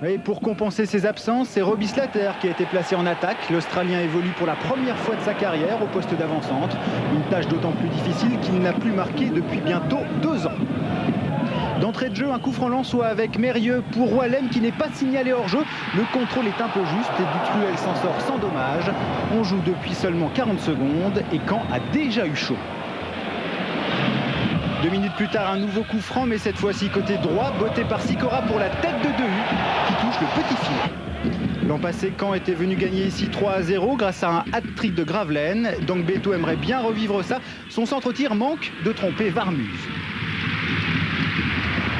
Et pour compenser ses absences, c'est Robbie Slater qui a été placé en attaque. L'Australien évolue pour la première fois de sa carrière au poste d'avant-centre. Une tâche d'autant plus difficile qu'il n'a plus marqué depuis bientôt 2 ans. D'entrée de jeu, un coup franc lensois avec Mérieux pour Wallem qui n'est pas signalé hors jeu. Le contrôle est un peu juste et Dutruel s'en sort sans dommage. On joue depuis seulement 40 secondes et Caen a déjà eu chaud. 2 minutes plus tard, un nouveau coup franc, mais cette fois-ci côté droit, botté par Sicora pour la tête de Dehu, qui touche le petit filet. L'an passé, Caen était venu gagner ici 3-0 grâce à un hat-trick de Gravelaine. Donc Beto aimerait bien revivre ça. Son centre-tir manque de tromper Varmuse.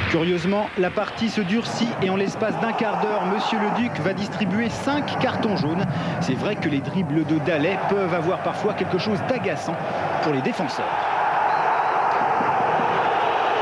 Curieusement, la partie se durcit et en l'espace d'un quart d'heure, Monsieur Leduc va distribuer 5 cartons jaunes. C'est vrai que les dribbles de Dallet peuvent avoir parfois quelque chose d'agaçant pour les défenseurs.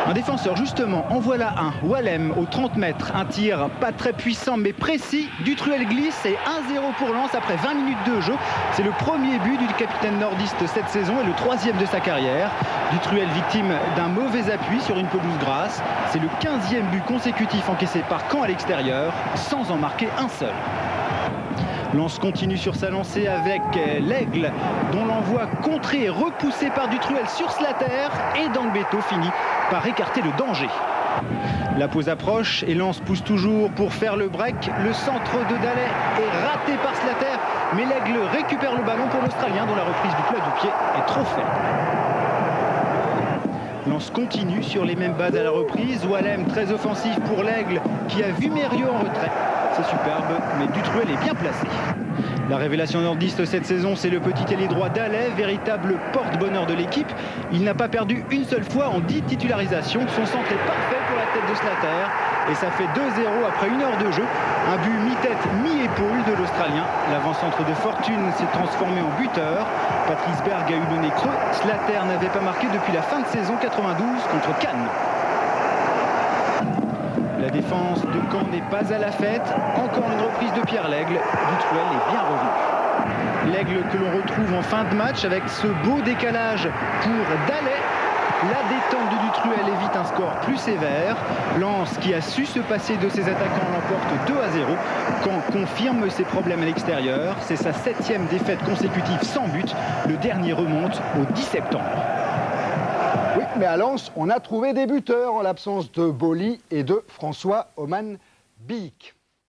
Un défenseur justement, en voilà un. Wallem au 30 mètres, un tir pas très puissant mais précis. Dutruel glisse et 1-0 pour Lens après 20 minutes de jeu. C'est le premier but du capitaine nordiste cette saison et le 3e de sa carrière. Dutruel victime d'un mauvais appui sur une pelouse grasse. C'est le 15e but consécutif encaissé par Caen à l'extérieur, sans en marquer un seul. Lens continue sur sa lancée avec l'Aigle, dont l'envoi contré et repoussé par Dutruel sur Slater. Et Beto finit par écarter le danger. La pause approche et Lens pousse toujours pour faire le break. Le centre de Dallet est raté par Slater, mais l'Aigle récupère le ballon pour l'Australien dont la reprise du plat du pied est trop faible. Lens continue sur les mêmes bases à la reprise. Wallem très offensif pour l'Aigle qui a vu Mérieux en retrait. C'est superbe, mais Dutruel est bien placé. La révélation nordiste cette saison, c'est le petit ailier droit Dallet, véritable porte-bonheur de l'équipe. Il n'a pas perdu une seule fois en 10 titularisations. Son centre est parfait pour la tête de Slater. Et ça fait 2-0 après 1 heure de jeu. Un but mi-tête, mi-épaule de l'Australien. L'avant-centre de fortune s'est transformé en buteur. Patrice Berg a eu le nez creux. Slater n'avait pas marqué depuis la fin de saison 92 contre Cannes. La défense de Caen n'est pas à la fête. Encore une reprise de Pierre Lègle. Dutruel est bien revenu. Lègle que l'on retrouve en fin de match avec ce beau décalage pour Dallet. La détente de Dutruel évite un score plus sévère. Lens qui a su se passer de ses attaquants l'emporte 2-0. Caen confirme ses problèmes à l'extérieur. C'est sa 7e défaite consécutive sans but. Le dernier remonte au 10 septembre. Oui, mais à Lens, on a trouvé des buteurs en l'absence de Boly et de François Oman Biik.